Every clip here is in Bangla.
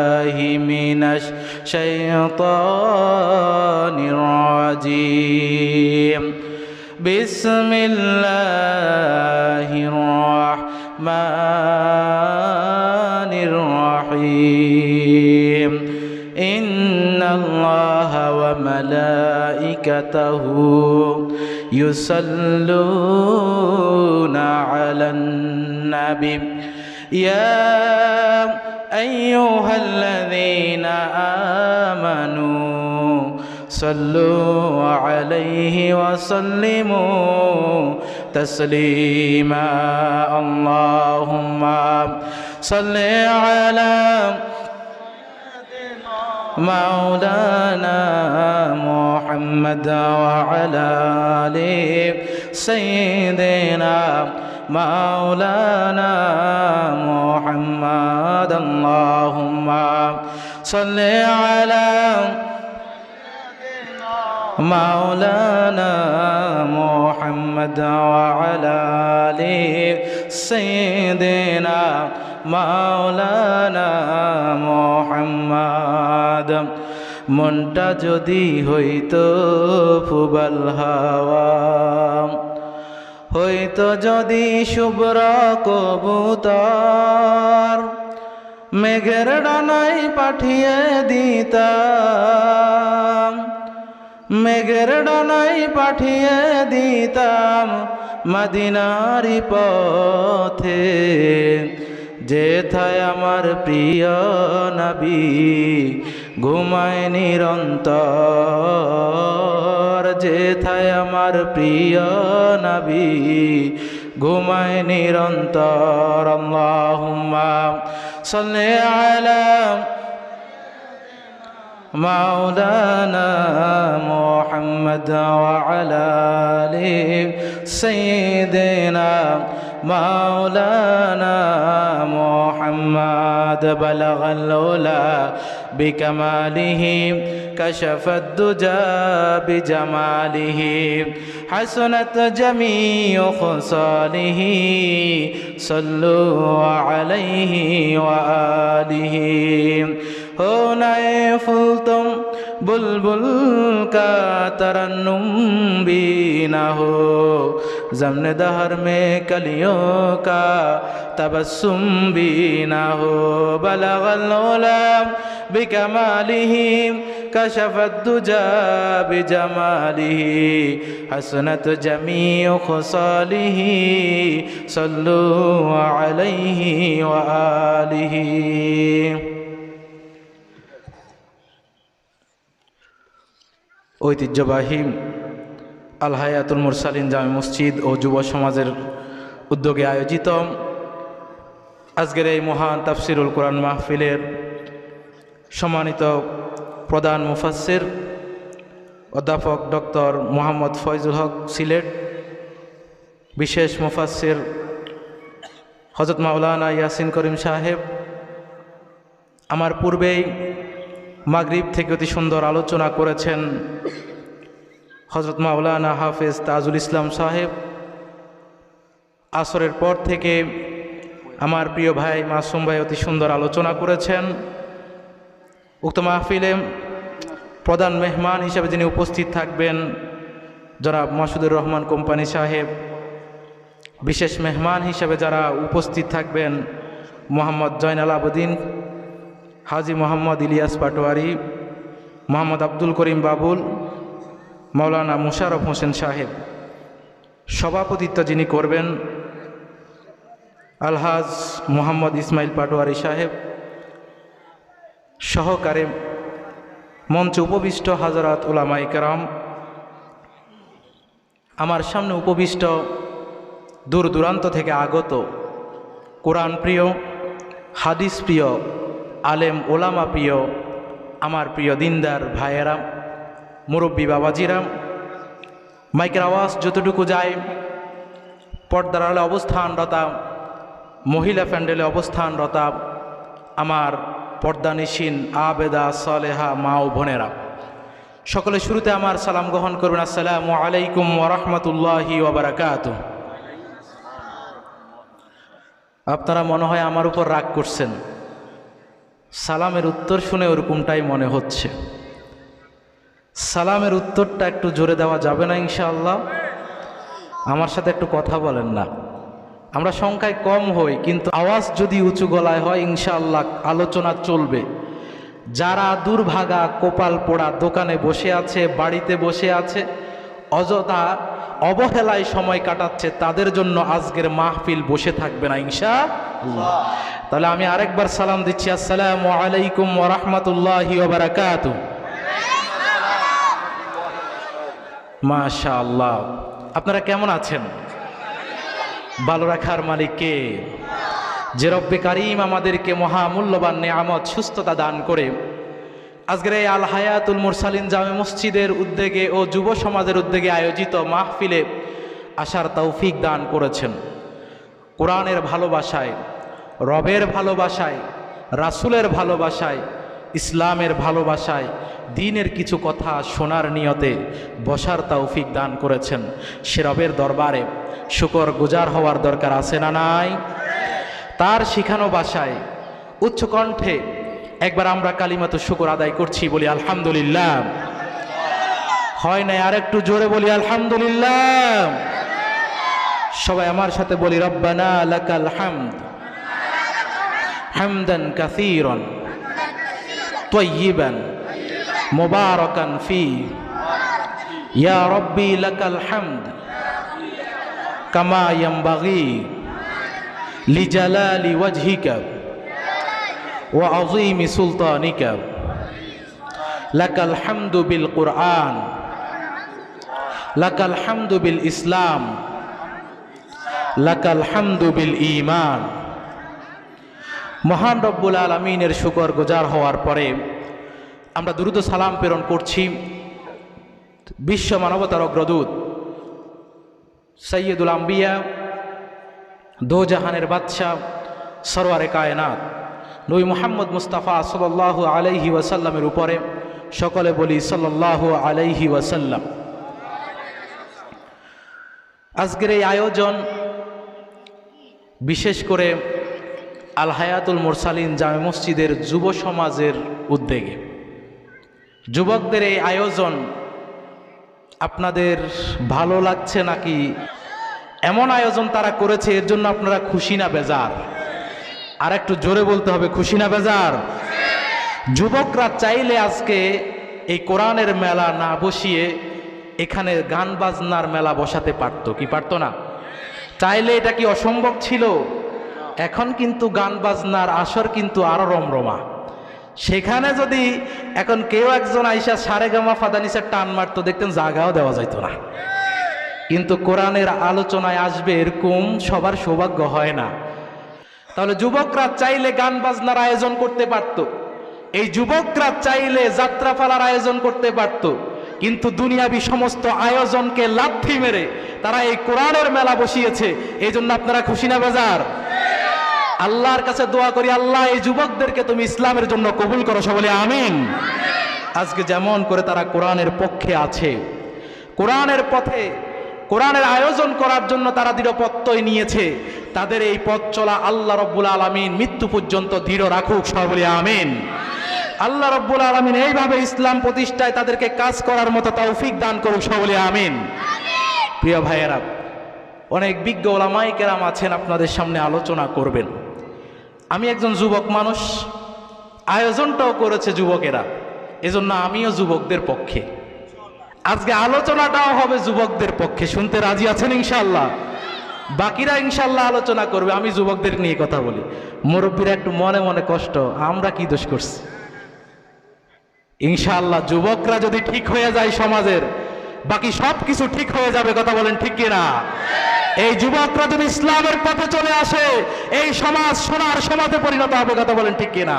بالله من الشيطان الرجيم بسم الله الرحمن الرحيم إن الله وملائكته يصلون على النبي يا أيها الذين آمنوا صلوا عليه وسلموا تسليما اللهم صل على مولانا محمد وعلى آل سيدنا مولانا محمد اللهم صل على مولانا محمد وعلى آل سيدنا مولانا محمد মনটা যদি হইতো ফুবাল হাওয়া হইতো যদি শুভ্র কবুতর মেঘের ডানায় পাঠিয়ে দিতাম মেঘের ডানায় পাঠিয়ে দিতাম মদিনারি পথে যেথায় আমার প্রিয় নবী ঘুমায় নিরন্তর যেথায় আমার প্রিয় নবী ঘুমায় নিরন্তর আল্লাহুম্মা সাল্লি আলা مولانا محمد وعلى آل سيدنا مولانا محمد بلغ العلا بكماله كشف الدجى بجماله حسنت جميع خصاله صلوا عليه وآله होनाए फूल तुम बुलबुल का तरन्नुम भी ना हो ज़म्न दहर में कलियों का तबस्सुम भी ना हो बलगल उला बिकमालिही कशफत दुजा बिजमालिही हसनत जमीउ खुसालिही सल्लु अलैहि व आलिही ঐতিহ্যবাহী আল হায়াতুল মুরসালিন জামে মসজিদ ও যুব সমাজের উদ্যোগে আয়োজিত আজকের এই মহান তাফসিরুল কোরআন মাহফিলের সম্মানিত প্রধান মুফাসসির অধ্যাপক ডক্টর মোহাম্মদ ফয়জুল হক সিলেট, বিশেষ মুফাসসির হযরত মাওলানা ইয়াসিন করিম সাহেব, আমার পূর্বেই মাগরিব থেকে অতি সুন্দর আলোচনা করেছেন হযরত মাওলানা হাফেজ তাজুল ইসলাম সাহেব। আসরের পর থেকে আমার প্রিয় ভাই মাসুম ভাই অতি সুন্দর আলোচনা করেছেন। উক্ত মাহফিলে প্রধান মেহমান হিসেবে যিনি উপস্থিত থাকবেন জনাব মাসুদুর রহমান কোম্পানি সাহেব, বিশেষ মেহমান হিসেবে যারা উপস্থিত থাকবেন মোহাম্মদ জয়নাল আবেদিন, হাজি মোহাম্মদ ইলিয়াস পাটোয়ারি, মোহাম্মদ আব্দুল করিম বাবুল, মাওলানা মুশারফ হোসেন সাহেব। সভাপতিত্ব যিনি করবেন আলহাজ মোহাম্মদ ইসমাইল পাটোয়ারি সাহেব। সহকারে মঞ্চে উপবিষ্ট হাজরাত উলামায়ে কেরাম, আমার সামনে উপবিষ্ট দূর দূরান্ত থেকে আগত কোরআন প্রিয়, হাদিস প্রিয়, আলেম ওলামা প্রিয় আমার প্রিয় দিনদার ভাইয়েরা, মুরব্বী বাবাজিরা, মাইকের আওয়াজ যতটুকু যায়, পর্দার আড়ালে অবস্থানরতা, মহিলা প্যান্ডেলে অবস্থানরতা আমার পর্দানিসীন আবেদা সালেহা মা ও বোনেরা, সকলে শুরুতে আমার সালাম গ্রহণ করবেন। আসসালামু আলাইকুম ওয়া রাহমাতুল্লাহি ওয়া বারাকাতুহু। আপনারা মনে হয় আমার উপর রাগ করছেন, সালামের উত্তর শুনে ওরকমটাই মনে হচ্ছে। সালামের উত্তরটা একটু জোরে দেওয়া যাবে না ইনশাআল্লাহ? আমার সাথে একটু কথা বলেন না। আমরা সংখ্যায় কম হই, কিন্তু আওয়াজ যদি উঁচু গলায় হয় ইনশাআল্লাহ আলোচনা চলবে। যারা দুর্ভাগা কপাল পোড়া দোকানে বসে আছে, বাড়িতে বসে আছে, অযথা অবহেলায় সময় কাটাচ্ছে, তাদের জন্য আজকের মাহফিল বসে থাকবে না ইনশাআল্লাহ। তাহলে আমি আরেকবার সালাম দিচ্ছি, আসসালামু আলাইকুম ওয়া রাহমাতুল্লাহি ওয়া বারাকাতুহু। মাশাআল্লাহ, আপনারা কেমন আছেন? ভালো রাখার মালিক কে? যে রব্বে কারিম আমাদেরকে মহামূল্যবান নেয়ামত সুস্থতা দান করে আজকের এই আল হায়াতুল মুরসালিন জামে মসজিদের উদ্যোগে ও যুব সমাজের উদ্যোগে আয়োজিত মাহফিলে আসার তৌফিক দান করেছেন। কোরআনের ভালোবাসায়, রবের ভালোবাসায়, রাসূলের ভালোবাসায়, ইসলামের ভালোবাসায়, দ্বীনের কিছু কথা শোনার নিয়তে বসার তৌফিক দান করেছেন। সে রবের দরবারে শুকর গুজার হওয়ার দরকার আছে না নাই? তার শিখানো ভাষায় উচ্চ কণ্ঠে একবার আমরা কালিমাতু শুকর আদায় করছি, বলি আলহামদুলিল্লাহ। হয় নাই, আর একটু জোরে বলি আলহামদুলিল্লাহ। সবাই আমার সাথে বলি রব্বানা লাকাল হামদ হামদান কাসীরান তাইয়িবান মুবারাকান ফি ইয়া রব্বি লাকাল হামদ কামা ইয়ানবাগি লিজালালি ওয়াজহিকা ওয়া আযীমি সুলতানিকা লাকাল হামদু বিল কুরআন লাকাল হামদু বিল ইসলাম লাকাল হামদু বিল ঈমান। মহান রব্বুল আলামিনের শুকর গুজার হওয়ার পরে আমরা দুরূদ ও সালাম প্রেরণ করছি বিশ্ব মানবতার অগ্রদূত সৈয়দুল আম্বিয়া, দো জাহানের বাদশাহ, সরওয়ারে কায়নাত নবী মুহাম্মদ মুস্তাফা সাল্লাল্লাহু আলাইহি ওয়াসাল্লামের উপরে। সকলে বলি সাল্লাল্লাহু আলাইহি ওয়াসাল্লাম। আজকের এই আয়োজন বিশেষ করে আল হায়াতুল মুরসালিন জামে মসজিদের যুব সমাজের উদ্যোগে। যুবকদের এই আয়োজন আপনাদের ভালো লাগছে নাকি? এমন আয়োজন তারা করেছে, এর জন্য আপনারা খুশি না বেজার? আর একটু জোরে বলতে হবে, খুশি না বেজার? যুবকরা চাইলে আজকে এই কোরআনের মেলা না বসিয়ে এখানে গান বাজনার মেলা বসাতে পারতো, কি পারতো না? চাইলে এটা কি অসম্ভব ছিল? এখন কিন্তু গান বাজনার আসর কিন্তু আরো রমরমা। সেখানে যদি এখন কেউ একজন আইসা সারেগামা ফাদানিসের টান মারতো, দেখতেন জায়গাও দেওয়া যাইতো না। কিন্তু কোরআনের আলোচনায় আসবে এরকম সবার সৌভাগ্য হয় না। তাহলে যুবকরা চাইলে গান বাজনার আয়োজন করতে পারত, এই যুবকরা চাইলে যাত্রাপালার আয়োজন করতে পারত, কিন্তু দুনিয়াবি সমস্ত আয়োজনকে লাথি মেরে তারা এই কোরআনের মেলা বসিয়েছে। এই জন্য আপনারা খুশি না বেজার? আল্লাহর কাছে দোয়া করি, আল্লাহ এই যুবকদেরকে তুমি ইসলামের জন্য কবুল করো, সকলে আমিন। আজকে যেমন করে তারা কোরআনের পক্ষে আছে, কোরআনের পথে, কোরআনের আয়োজন করার জন্য তারা দৃঢ় প্রত্যয় নিয়েছে, তাদের এই পথ চলা আল্লাহ রব্বুল আলামিন মৃত্যু পর্যন্ত দৃঢ় রাখুক, সকলে আমিন। আল্লাহ রব্বুল আলামিন এইভাবে ইসলাম প্রতিষ্ঠায় তাদেরকে কাজ করার মতো তৌফিক দান করুক, সকলে আমিন। প্রিয় ভাইয়েরা, অনেক বিজ্ঞ ওলামায়ে কেরাম আছেন, আপনাদের সামনে আলোচনা করবেন। আমি একজন যুবক মানুষ, আয়োজনটাও করেছে যুবকেরা, এজন্য আমিও যুবকদের পক্ষে। আজকে আলোচনাটাও হবে যুবকদের পক্ষে। শুনতে রাজি আছেন ইনশাআল্লাহ? বাকিরা ইনশাআল্লাহ আলোচনা করবে, আমি যুবকদের নিয়ে কথা বলি। মুরব্বীরা একটু মনে মনে কষ্ট, আমরা কি দোষ করছি? ইনশাআল্লাহ যুবকরা যদি ঠিক হয়ে যায় সমাজের, বাকি সব কিছু ঠিক হয়ে যাবে, কথা বলেন ঠিক কিনা? এই যুবকরা যদি ইসলামের পথে চলে আসে, এই সমাজ সোনার সমাজে পরিণত হবে, কথা বলেন ঠিক কিনা?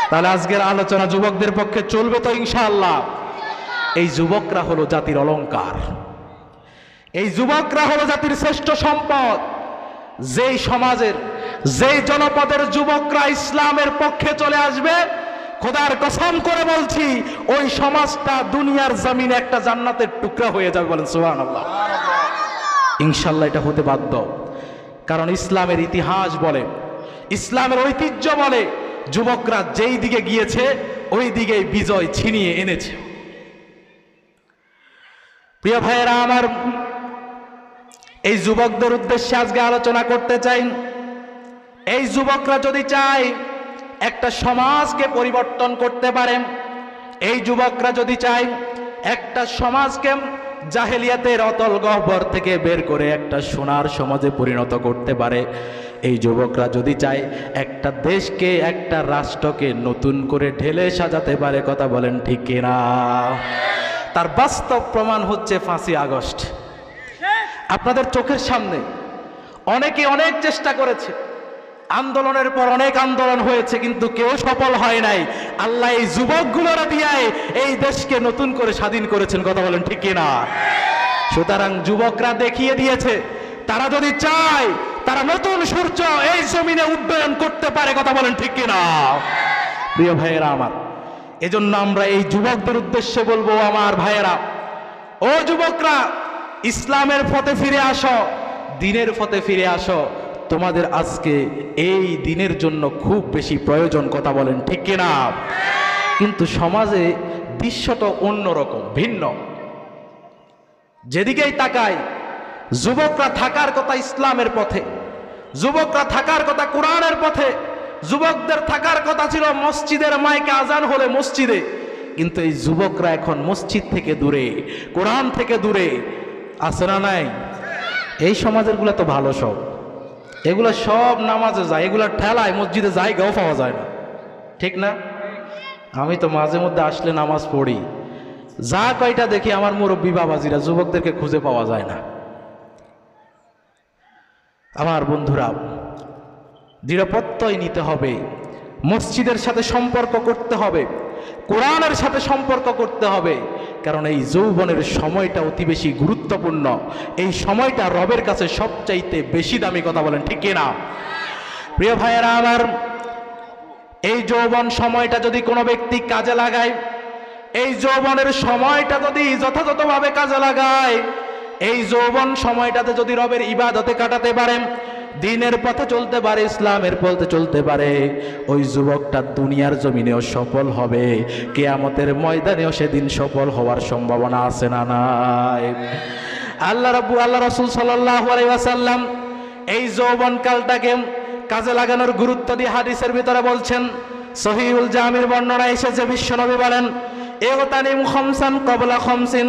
তাহলে আজকের আলোচনা যুবকদের পক্ষে চলবে তো ইনশাআল্লাহ। এই যুবকরা হলো জাতির অলংকার, এই যুবকরা হলো জাতির শ্রেষ্ঠ সম্পদ। যেই সমাজের, যেই জনপদের যুবকরা ইসলামের পক্ষে চলে আসবে, খোদার কসম করে বলছি, ওই সমাজটা দুনিয়ার জমিনে একটা জান্নাতের টুকরা হয়ে যাবে, বলেন সুবহানাল্লাহ। ইনশাআল্লাহ এটা হতে বাধ্য, কারণ ইসলামের ইতিহাস বলে, ইসলামের ঐতিহ্য বলে, যুবকরা যেই দিকে গিয়েছে ওই দিকেই বিজয় ছিনিয়ে এনেছে। প্রিয় ভাইয়েরা আমার, এই যুবকদের উদ্দেশ্যে আজকে আলোচনা করতে চাই। এই যুবকরা যদি চায় একটা সমাজকে পরিবর্তন করতে পারে, এই যুবকরা যদি চায় একটা সমাজকে জাহেলিয়াতের অতল গহ্বর থেকে বের করে একটা সোনার সমাজে পরিণত করতে পারে, এই যুবকরা যদি চায় একটা দেশকে একটা রাষ্ট্রকে নতুন করে ঢেলে সাজাতে পারে, কথা বলেন ঠিক কিনা? তার বাস্তব প্রমাণ হচ্ছে 5ই আগস্ট। আপনাদের চোখের সামনে অনেকে অনেক চেষ্টা করেছে, আন্দোলনের পর অনেক আন্দোলন হয়েছে, কিন্তু কেউ সফল হয় নাই। আল্লাহ এই যুবকগুলোরা দিয়ে এই দেশকে নতুন করে স্বাধীন করেছেন, কথা বলেন ঠিক কিনা? সুতরাং যুবকরা দেখিয়ে দিয়েছে তারা যদি চায় তারা নতুন সূর্য এই জমিনে উড্ডয়ন করতে পারে, কথা বলেন ঠিক কিনা? প্রিয় ভাইয়েরা আমার, এজন্য আমরা এই যুবকদের উদ্দেশ্যে বলবো, আমার ভাইয়েরা, ও যুবকরা, ইসলামের পথে ফিরে আসো, দ্বীনের পথে ফিরে আসো। তোমাদের আজকে এই দিনের জন্য খুব বেশি প্রয়োজন, কথা বলেন ঠিক কিনা? কিন্তু সমাজে দৃশ্যটা অন্যরকম, ভিন্ন। যেদিকেই তাকাই যুবকরা থাকার কথা ইসলামের পথে, যুবকরা থাকার কথা কোরআনের পথে, যুবকদের থাকার কথা ছিল মসজিদের মাইকে আজান হলে মসজিদে, কিন্তু এই যুবকরা এখন মসজিদ থেকে দূরে, কোরআন থেকে দূরে আছে না নাই? এই সমাজের গুলা তো ভালো, সব এগুলা সব নামাজে যায়, এগুলা ঠেলায় মসজিদে জায়গাও পাওয়া যায় না, ঠিক না? আমি তো মাঝে মধ্যে আসলে নামাজ পড়ি, যা কয়টা দেখি আমার মুরব্বী বাবাজিরা, যুবকদেরকে খুঁজে পাওয়া যায় না। আমার বন্ধুরা, দৃঢ়প্রত্যয় নিতে হবে, মসজিদের সাথে সম্পর্ক করতে হবে, কোরআনের সাথে সম্পর্ক করতে হবে, কারণ এই যৌবনের সময়টা অতি বেশি গুরুত্বপূর্ণ। এই সময়টা রবের কাছে সবচাইতে বেশি দামি, কথা বলেন ঠিক কিনা? প্রিয় ভাইয়েরা আমার, এই যৌবন সময়টা যদি কোনো ব্যক্তি কাজে লাগায়, এই যৌবনের সময়টা যদি যথাযথভাবে কাজে লাগায়, এই যৌবন সময়টাতে যদি রবের ইবাদতে কাটাতে পারেন, দ্বীনের পথে চলতে পারে, ইসলামের পথে চলতে পারে, ওই যুবকটা দুনিয়ার জমিনেও সফল হবে, কিয়ামতের ময়দানেও সেদিন সফল হওয়ার সম্ভাবনা আছে না নাই? আল্লাহ রাসূল সাল্লাল্লাহু আলাইহি ওয়াসাল্লাম এই যৌবন কালটাকে কাজে লাগানোর গুরুত্ব দিয়ে হাদিসের ভিতরে বলছেন। সহিহুল জামির বর্ণনা এসেছে, বিশ্বনবী বলেন, ইগতানিম খামসান ক্বাবলা খামসিন,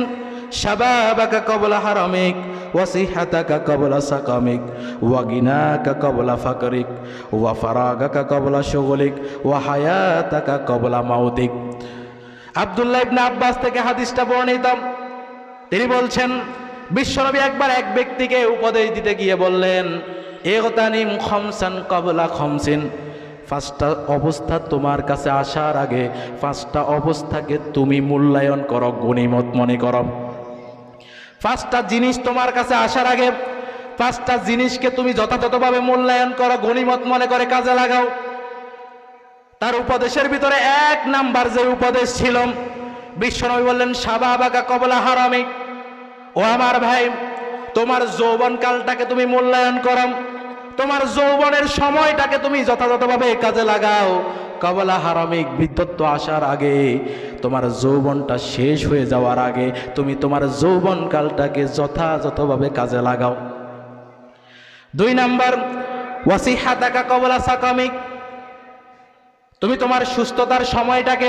শাবাবাকা ক্বাবলা হারামিক, ওয়া সিহাতাকা ক্বাবলা সাকামিক, ওয়া গিনাকা ক্বাবলা ফাকরিক, ওয়া ফারাগাকা ক্বাবলা শুগলিক, ওয়া হায়াতাকা ক্বাবলা মাউতিক। আব্দুল্লাহ ইবনে আব্বাস থেকে হাদিসটা বর্ণিত। তিনি বলছেন, বিশ্বনবী একবার এক ব্যক্তিকে উপদেশ দিতে গিয়ে বললেন, ইগতানিম খামসান ক্বাবলা খামসিন, 5টা অবস্থা তোমার কাছে আসার আগে 5টা অবস্থাকে তুমি মূল্যায়ন করো, গনিমত মনে করো। 5টা জিনিস তোমার কাছে আসার আগে 5টা জিনিসকে তুমি যথাযথভাবে মূল্যায়ন করো, গনিমত মনে করে কাজে লাগাও। তার উপদেশের ভিতরে 1 নাম্বার যে উপদেশ ছিল, বিশ্বনবী বললেন, শাবাবাকা ক্বাবলা হারামিক, ও আমার ভাই, তোমার যৌবন কালটাকে তুমি মূল্যায়ন করো, তোমার যৌবনের সময়টাকে তুমি যথাযথভাবে কাজে লাগাও। ক্বাবলা হারামিক, বৃদ্ধত্ব আসার আগে, তোমার যৌবনটা শেষ হয়ে যাওয়ার আগে তুমি তোমার যৌবন কালটাকে যথাযথভাবে কাজে লাগাও। 2 নাম্বার, ওয়াসিহাতাকা ক্বাবলা সাকামিক, তুমি তোমার সুস্থতার সময়টাকে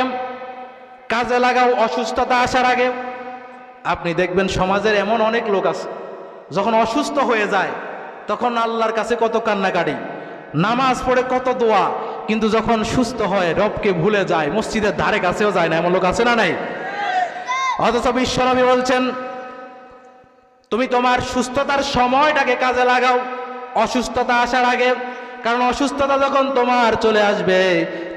কাজে লাগাও অসুস্থতা আসার আগে। আপনি দেখবেন সমাজের এমন অনেক লোক আছে, যখন অসুস্থ হয়ে যায় তখন আল্লাহর কাছে কত কান্নাকাটি, নামাজ পড়ে কত দোয়া, কিন্তু যখন সুস্থ হয় রবকে ভুলে যায়, মসজিদের ধারে কাছেও যায় না, এমন লোক আছে না নাই? অথচ বিশ্বনবী বলছেন, তুমি তোমার সুস্থতার সময়টাকে কাজে লাগাও অসুস্থতা আসার আগে, কারণ অসুস্থতা যখন তোমার চলে আসবে,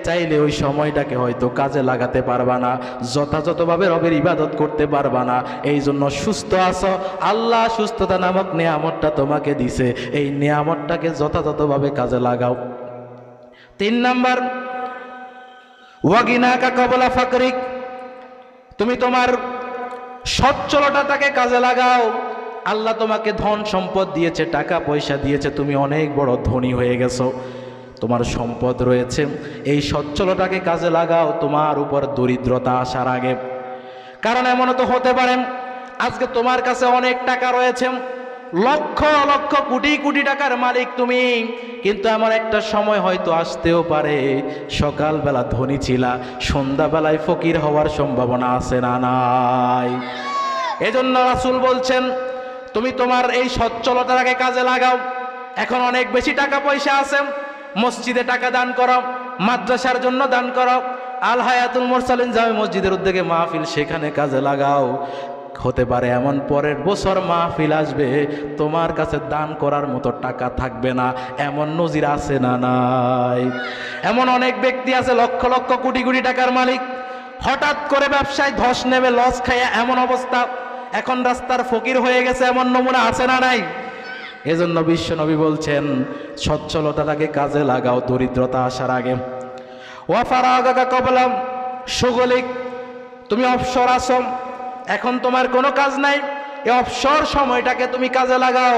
চাইলে ওই সময়টাকে হয়তো কাজে লাগাতে পারবা না, যথাযথভাবে রবের ইবাদত করতে পারবা না। এই জন্য সুস্থ আছো, আল্লাহ সুস্থতা নামক নিয়ামতটা তোমাকে দিছে, এই নিয়ামতটাকে যথাযথভাবে কাজে লাগাও। 3 নাম্বার, ওয়াগিনাকা ক্বাবলা ফাকরিক, তুমি তোমার সচ্ছলতাটাকে কাজে লাগাও। আল্লাহ তোমাকে ধন সম্পদ দিয়েছে, টাকা পয়সা দিয়েছে, তুমি অনেক বড় ধনী হয়ে গেছো, তোমার সম্পদ রয়েছে, এই সচ্ছলতাকে কাজে লাগাও তোমার উপর দরিদ্রতা আসার আগে। কারণ এমনও তো হতে পারে আজকে তোমার কাছে অনেক টাকা রয়েছে, লক্ষ লক্ষ কোটি কোটি টাকার মালিক তুমি, কিন্তু এমন একটা সময় হয়তো আসতেও পারে সকালবেলা ধনী ছিলা, সন্ধ্যাবেলায় ফকির হওয়ার সম্ভাবনা আছে না নাই? এজন্য রাসূল বলছেন তুমি তোমার এই সচ্ছলতাকে কাজে লাগাও। এখন অনেক বেশি টাকা পয়সা আছে, মসজিদে টাকা দান করো, মাদ্রাসার জন্য দান করো, আল হায়াতুল মুরসালিন জামে মসজিদের উদ্যোগে মাহফিল, সেখানে কাজে লাগাও। হতে পারে এমন পরের বছর মাহফিল আসবে তোমার কাছে দান করার মতো টাকা থাকবে না, এমন নজির আছে না নাই? এমন অনেক ব্যক্তি আছে লক্ষ লক্ষ কোটি কোটি টাকার মালিক, হঠাৎ করে ব্যবসায় ধস নেমে লস খায় এমন অবস্থা, এখন রাস্তার ফকির হয়ে গেছে, এমন নমুনা আছে না নাই? এজন্য বিশ্বনবী বলছেন সচ্ছলতাটাকে কাজে লাগাও দরিদ্রতা আসার আগে। ওয়াফারাগাকা ক্বাবলা শুগলিক, তুমি অবসর আছো, এখন তোমার কোনো কাজ নাই, এই অবসর সময়টাকে তুমি কাজে লাগাও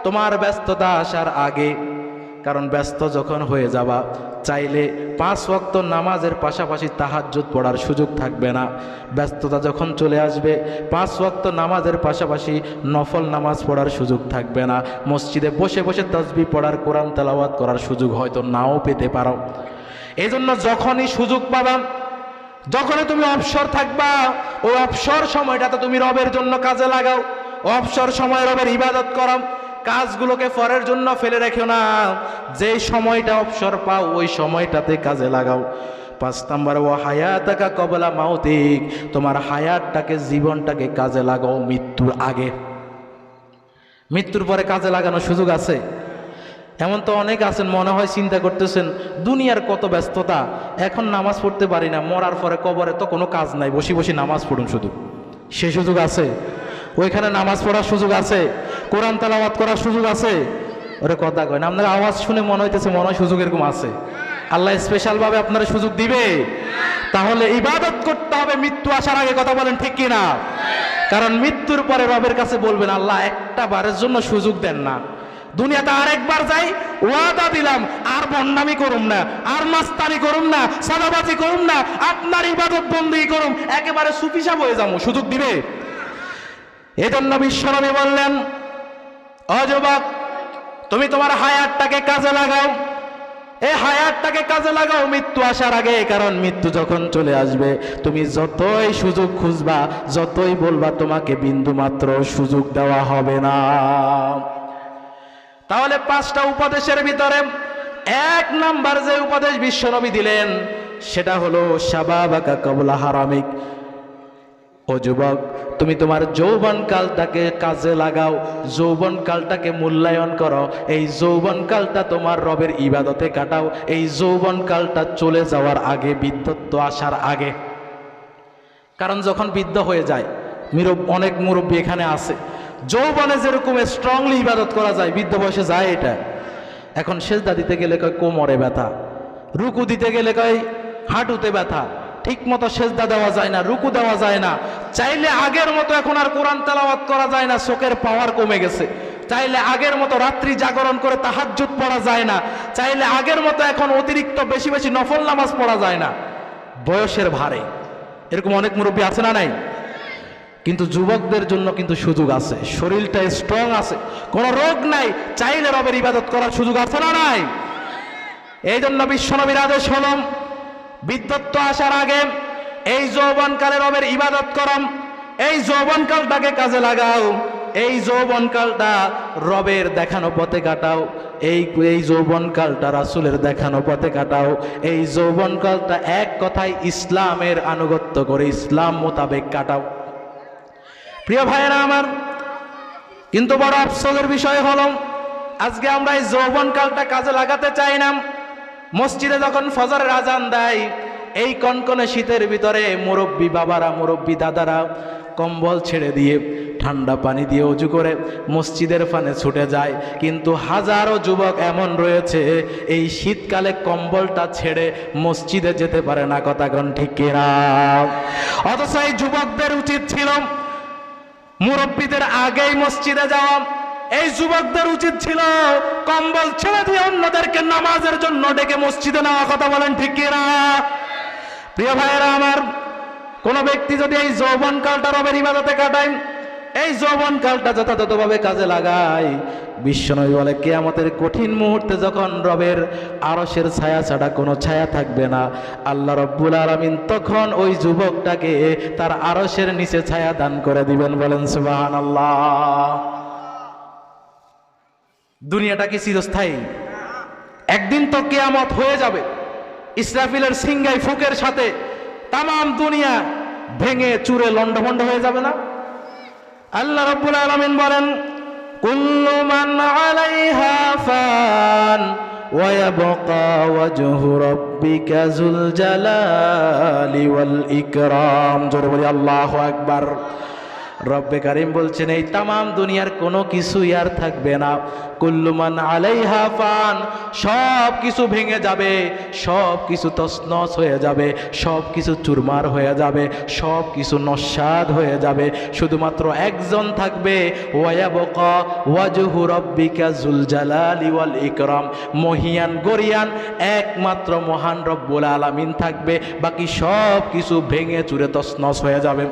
তোমার ব্যস্ততা আসার আগে। কারণ ব্যস্ত যখন হয়ে যাবা, চাইলে 5 ওয়াক্ত নামাজের পাশাপাশি তাহাজ্জুদ পড়ার সুযোগ থাকবে না। ব্যস্ততা যখন চলে আসবে 5 ওয়াক্ত নামাজের পাশাপাশি নফল নামাজ পড়ার সুযোগ থাকবে না। মসজিদে বসে বসে তাসবিহ পড়ার, কোরআন তেলাওয়াত করার সুযোগ হয়তো নাও পেতে পারো। এই জন্য যখনই সুযোগ পাবা, যখনই তুমি অবসর থাকবা, ওই অবসর সময়টাতে তুমি রবের জন্য কাজে লাগাও। অবসর সময় রবের ইবাদত করো, কাজগুলোকে পরের জন্য ফেলে রেখো না। যে সময়টা অবসর পাও ওই সময়টাতে কাজে লাগাও। 5 নাম্বার, ও হায়াতাকা ক্বাবলা মাউতিক, তোমার হায়াতটাকে, জীবনটাকে কাজে লাগাও মৃত্যুর আগে। মৃত্যুর পরে কাজে লাগানোর সুযোগ আছে? এমন তো অনেক আছেন, মনে হয় চিন্তা করতেছেন দুনিয়ার কত ব্যস্ততা, এখন নামাজ পড়তে পারি না, মরার পরে কবরে তো কোনো কাজ নাই, বসে বসে নামাজ পড়ুন শুধু। সে সুযোগ আছে? ওইখানে নামাজ পড়ার সুযোগ আছে, কোরআন তেলাওয়াত করার সুযোগ আছে? ওরে কথা কয় না, আপনার আওয়াজ শুনে মনে হইতেছে মনে হয় সুযোগ এরকম আছে। আল্লাহ স্পেশালভাবে আপনারা সুযোগ দিবে? তাহলে ইবাদত করতে হবে মৃত্যু আসার আগে, কথা বলেন ঠিক কিনা? কারণ মৃত্যুর পরে রবের কাছে বলবেন আল্লাহ একটা বারের জন্য সুযোগ দেন না, দুনিয়াতে আরেকবার যাই, ওয়াদা দিলাম আর বন্ডামি করুম না, আর মাস্তানি করুম না, সাদাবাজি করুম না, আপনার ইবাদত বন্দেগী করুম, একেবারে সুফি সাহেব হয়ে যাবো। সুযোগ দিবে? এজন্য বিশ্বনবী বললেন ও যুবক, তুমি তোমার হায়াতটাকে কাজে লাগাও, এই হায়াতটাকে কাজে লাগাও মৃত্যু আসার আগে। কারণ মৃত্যু যখন চলে আসবে, তুমি যতই সুযোগ খুঁজবা, যতই বলবা, তোমাকে বিন্দু মাত্র সুযোগ দেওয়া হবে না। তাহলে 5টা উপদেশের ভিতরে 1 নাম্বার যে উপদেশ বিশ্বনবী দিলেন সেটা হলো শাবাবাকা ক্বাবলা হারামিক। ও যুবক, তুমি তোমার যৌবনকালটাকে কাজে লাগাও, যৌবনকালটাকে মূল্যায়ন করো, এই যৌবনকালটা তোমার রবের ইবাদতে কাটাও, এই যৌবনকালটা চলে যাওয়ার আগে, বৃদ্ধত্ব আসার আগে। কারণ যখন বৃদ্ধ হয়ে যায়, অনেক মুরব্বী এখানে আছে, যৌবনে যেরকম স্ট্রংলি ইবাদত করা যায় বৃদ্ধ বয়সে যায় এটা। এখন সেজদা দিতে গেলে কয় কোমরে ব্যথা, রুকু দিতে গেলে কয় হাঁটুতে ব্যথা, ঠিক মতো সেজদা দেওয়া যায় না, রুকু দেওয়া যায় না। চাইলে আগের মতো এখন আর কোরআন তেলাওয়াত করা যায় না, চোখের পাওয়ার কমে গেছে। চাইলে আগের মতো রাত্রি জাগরণ করে তাহাজ্জুদ পড়া যায় না, চাইলে আগের মতো এখন অতিরিক্ত বেশি বেশি নফল নামাজ পড়া যায় না, বয়সের ভারে। এরকম অনেক মুরব্বী আছে না নাই? কিন্তু যুবকদের জন্য কিন্তু সুযোগ আছে, শরীরটা স্ট্রং আছে, কোনো রোগ নাই, চাইলে রবের ইবাদত করার সুযোগ আছে না নাই? এই জন্য বিশ্বনবীর আদেশ হলো বৃদ্ধত্ব আসার আগে এই যৌবনকালে রবের ইবাদত করম, এই যৌবনকালটাকে কাজে লাগাও, এই যৌবনকালটা রবের দেখানো পথে কাটাও, এই যৌবনকালটা রাসূলের দেখানো পথে কাটাও, এই যৌবনকালটা এক কথায় ইসলামের আনুগত্য করে ইসলাম মোতাবেক কাটাও। প্রিয় ভাইয়েরা আমার, কিন্তু বড় আফসোসের বিষয় হলো আজকে আমরা এই যৌবনকালটা কাজে লাগাতে চাই না। মসজিদে যখন ফজরের আজান দেয়, এই কনকনে শীতের ভিতরে মুরব্বী বাবারা, মুরব্বী দাদারা কম্বল ছেড়ে দিয়ে ঠান্ডা পানি দিয়ে ওযু করে মসজিদের ফানে ছুটে যায়। কিন্তু হাজারো যুবক এমন রয়েছে এই শীতকালে কম্বলটা ছেড়ে মসজিদে যেতে পারে না, কথা কোন ঠিক কিনা? অথচ এই যুবকদের উচিত ছিল মুরব্বীদের আগেই মসজিদে যাওয়া, এই যুবকদের উচিত ছিল কম্বল ছেড়ে দিয়ে অন্যদেরকে নামাজের জন্য ডেকে মসজিদে নেওয়া। কথা বলেন ঠিক কিনা? প্রিয় ভাইয়েরা আমার, কোন ব্যক্তি যদি এই যৌবনকালটা রবের ইবাদতে কাটায়, এই যৌবনকালটা যথাযথভাবে কাজে লাগায়, বিশ্বনবী বলে কিয়ামতের কঠিন মুহূর্তে যখন রবের আরশের ছায়া ছাড়া কোনো ছায়া থাকবে না, আল্লাহ রব্বুল আলামিন তখন ওই যুবকটাকে তার আরশের নিচে ছায়া দান করে দিবেন। বলেন সুবহানাল্লাহ। দুনিয়াটা কি চিরস্থায়ী? একদিন তো কিয়ামত হয়ে যাবে। ইসরাফিলের সিংগাই ফুকের সাথে তাম দুনিয়া ভেঙে চুরে লন্ডভন্ড হয়ে যাবে না? আল্লাহ রাব্বুল আলামিন বলেন, কুল্লু মান আলাইহা ফান ওয়া ইয়াবকা ওয়াজহু রাব্বিকা যুল জালালি ওয়াল ইকরাম। জোরে বলি আল্লাহু আকবার। রব্বে কারীম বলছেন এই তামাম দুনিয়ার কোনো কিছুই আর থাকবে না। কুল্লু মান আলাইহা ফান, সব কিছু ভেঙে যাবে, সব কিছু তছনছ হয়ে যাবে, সব কিছু চুরমার হয়ে যাবে, সব কিছু নস্যাৎ হয়ে যাবে। শুধুমাত্র একজন থাকবে, ওয়ায়াবকা ওয়াজহু রাব্বিকা যুল জালালি ওয়াল ইকরাম। মহিয়ান গরিয়ান একমাত্র মহান রব্বুল আলামিন থাকবে, বাকি সব কিছু ভেঙে চুরে তছনছ হয়ে যাবে।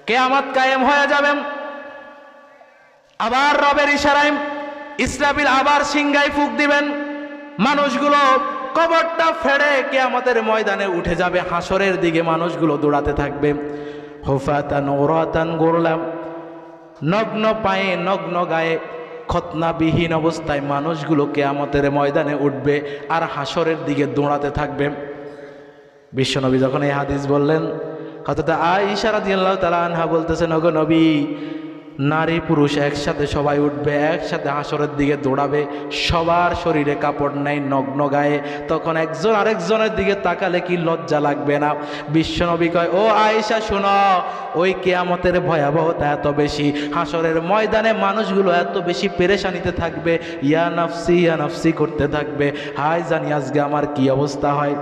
কিয়ামত কায়েম হয়ে যাবে। আবার রবের ইশারায় ইসরাফিল আবার সিংগায় ফুঁক দিবেন। মানুষগুলো কবরটা ফেড়ে কিয়ামতের ময়দানে উঠে যাবে। হাসরের দিকে মানুষগুলো দৌড়াতে থাকবে। হুফাতান উরাতান গুরলাম, নগ্ন পায়ে নগ্ন গায়ে খতনাবিহীন অবস্থায় মানুষগুলো কিয়ামতের ময়দানে উঠবে আর হাসরের দিকে দৌড়াতে থাকবে। বিশ্বনবী যখন এই হাদিস বললেন, হযরত আয়েশা রাদিয়াল্লাহু তাআলা আনহা বলতেছেন, ওগো নবী, নারী পুরুষ একসাথে সবাই উঠবে, একসাথে হাসরের দিকে দৌড়াবে, সবার শরীরে কাপড় নাই, নগ্ন গায়ে। তখন একজন আরেকজনের দিকে তাকালে কি লজ্জা লাগবে না? বিশ্বনবী কয়, ও আয়েশা শোনো, ওই কিয়ামতের ভয়াবহতা এত বেশি, হাসরের ময়দানে মানুষগুলো এত বেশি পেরেশানিতে থাকবে, ইয়া নাফসি করতে থাকবে, হায় জানি আজকে আমার কি অবস্থা হয়।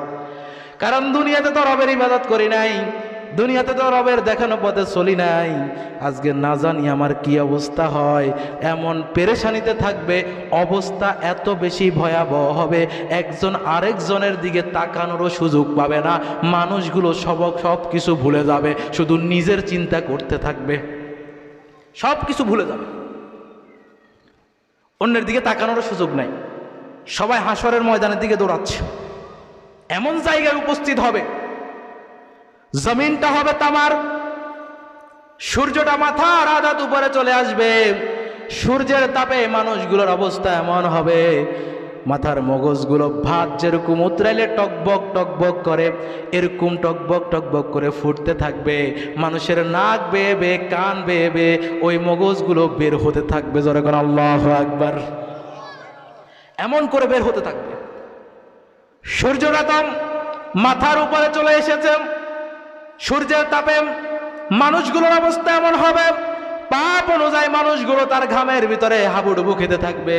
কারণ দুনিয়াতে তো রবের ইবাদত করি নাই, দুনিয়াতে তো রবের দেখানো পথে চলি নাই, আজকে না জানি আমার কি অবস্থা হয়। এমন পেরেশানিতে থাকবে, অবস্থা এত বেশি ভয়াবহ হবে, একজন আরেকজনের দিকে তাকানোরও সুযোগ পাবে না। মানুষগুলো সব কিছু ভুলে যাবে, শুধু নিজের চিন্তা করতে থাকবে, সব কিছু ভুলে যাবে, অন্যের দিকে তাকানোরও সুযোগ নাই। সবাই হাসরের ময়দানের দিকে দৌড়াচ্ছে। এমন জায়গায় উপস্থিত হবে, জমিনটা হবে তামার, সূর্যটা মাথার আধাত উপরে চলে আসবে। সূর্যের তাপে মানুষগুলোর অবস্থা এমন হবে, মাথার মগজগুলো ভাত যেরকম উতরাইলে টকবক টকবক করে, এরকম টকবক টকবক করে ফুটতে থাকবে। মানুষের নাক বেয়ে বেয়ে, কান বেয়ে বেয়ে ওই মগজগুলো বের হতে থাকবে। জোরে করে আল্লাহু আকবার। এমন করে বের হতে থাকবে। সূর্যটা তো মাথার উপরে চলে এসেছে, সূর্যের তাপে মানুষগুলোর অবস্থা এমন হবে, পাপ অনুযায়ী মানুষগুলো তার ঘামের ভিতরে হাবুডুবু খেতে থাকবে।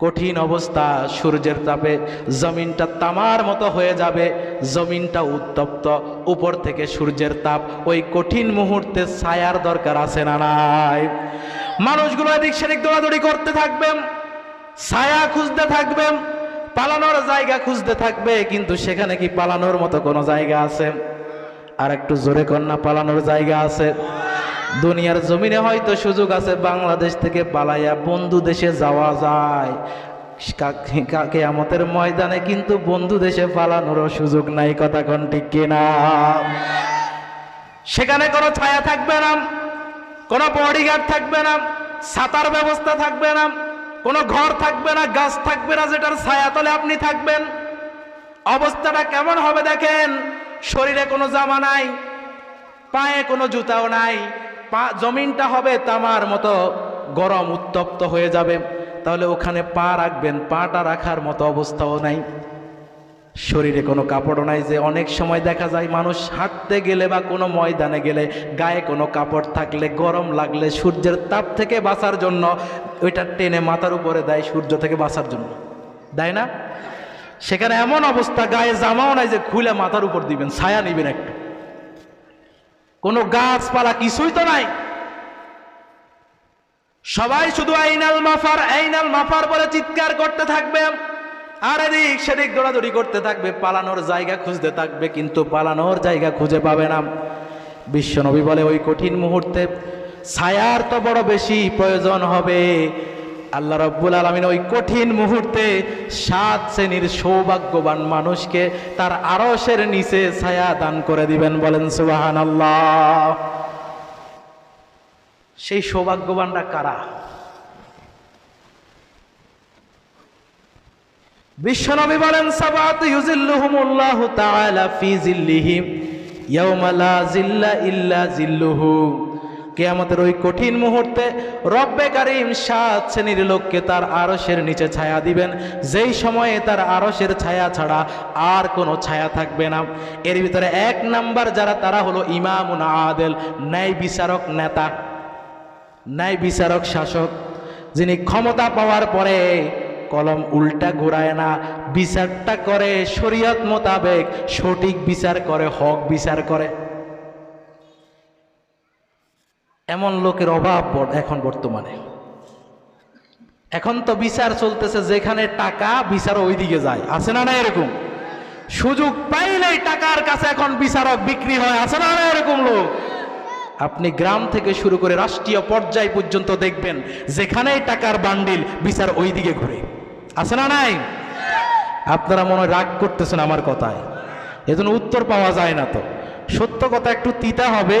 কঠিন অবস্থা, সূর্যের তাপে জমিনটা তামার মতো হয়ে যাবে, জমিনটা উত্তপ্ত, উপর থেকে সূর্যের তাপ। ওই কঠিন মুহূর্তে ছায়ার দরকার আছে না নাই? মানুষগুলো এদিক সেদিক দৌড়াদৌড়ি করতে থাকবে, ছায়া খুঁজতে থাকবে, পালানোর জায়গা খুঁজতে থাকবে, কিন্তু সেখানে কি পালানোর মতো কোনো জায়গা আছে? আর একটু জোরে কন্যা, পালানোর জায়গা আছে? দুনিয়ার জমিনে হয়তো সুযোগ আছে, বাংলাদেশ থেকে পালাইয়া বন্ধু দেশে যাওয়া যায়, কিয়ামতের ময়দানে কিন্তু বন্ধু দেশে পালানোরও সুযোগ নাই। কথা কোন ঠিক কিনা? সেখানে কোনো ছায়া থাকবে না, কোনো বডিগার্ড থাকবে না, ছাতার ব্যবস্থা থাকবে না, কোনো ঘর থাকবে না, গাছ থাকবে না যেটার ছায়া তলে আপনি থাকবেন। অবস্থাটা কেমন হবে দেখেন, শরীরে কোনো জামা নাই, পায়ে কোনো জুতাও নাই, জমিনটা হবে তামার মতো গরম, উত্তপ্ত হয়ে যাবে। তাহলে ওখানে পা রাখবেন, পাটা রাখার মতো অবস্থাও নাই, শরীরে কোনো কাপড়ও নাই। যে অনেক সময় দেখা যায় মানুষ হাঁটতে গেলে বা কোনো ময়দানে গেলে গায়ে কোনো কাপড় থাকলে গরম লাগলে সূর্যের তাপ থেকে বাঁচার জন্য ওইটা টেনে মাথার উপরে দেয়, সূর্য থেকে বাঁচার জন্য দেয় না? সেখানে এমন অবস্থা, গায়ে জামাও নাই যে খুলে মাথার উপর দিবেন, ছায়া নিবেন একটু, কোনো গাছপালা কিছুই তো নাই। সবাই শুধু আইনাল মাফার বলে চিৎকার করতে থাকবে, আর এদিক সেদিক দৌড়াদৌড়ি করতে থাকবে, পালানোর জায়গা খুঁজতে থাকবে, কিন্তু পালানোর জায়গা খুঁজে পাবে না। বিশ্বনবী বলে ওই কঠিন মুহূর্তে ছায়ার তো বড় বেশি প্রয়োজন হবে। আল্লাহ রাব্বুল আলামিন ওই কঠিন মুহূর্তে 7 শ্রেণীর সৌভাগ্যবান মানুষকে তার আরশের নিচে ছায়া দান করে দিবেন। বলেন সুবহানাল্লাহ। সেই সৌভাগ্যবানরা কারা? বিশ্বনবী বলেন সাবাত ইউজিল্লুহুমুল্লাহু তাআলা ফি জিল্লিহি ইয়াওমা লা জিল্লা ইল্লা জিল্লুহু। কিয়ামতের ওই কঠিন মুহূর্তে রব্বে কারীম 7 শ্রেণীর লোককে তার আরশের নিচে ছায়া দিবেন, যেই সময়ে তার আরশের ছায়া ছাড়া আর কোনো ছায়া থাকবে না। এর ভিতরে 1 নাম্বার যারা, তারা হলো ইমামুন আদেল, ন্যায় বিচারক নেতা, ন্যায় বিচারক শাসক, যিনি ক্ষমতা পাওয়ার পরে কলম উল্টা ঘোরায় না, বিচারটা করে শরীয়ত মোতাবেক, সঠিক বিচার করে, হক বিচার করে। এমন লোকের অভাব এখন বর্তমানে। এখন তো বিচার চলতেছে যেখানে টাকা, বিচার ওই দিকে যায়, আছে না? না এরকম সুযোগ পাইলেই টাকার কাছে এখন বিচারক বিক্রি হয়, আছে না? না এরকম লোক আপনি গ্রাম থেকে শুরু করে রাষ্ট্রীয় পর্যায় পর্যন্ত দেখবেন, যেখানেই টাকার বান্ডিল বিচার ওই দিকে ঘুরে, আছে না? নাই? আপনারা মনে হয় রাগ করতেছেন আমার কথায়, এজন্য উত্তর পাওয়া যায় না। তো সত্য কথা একটু তিতা হবে,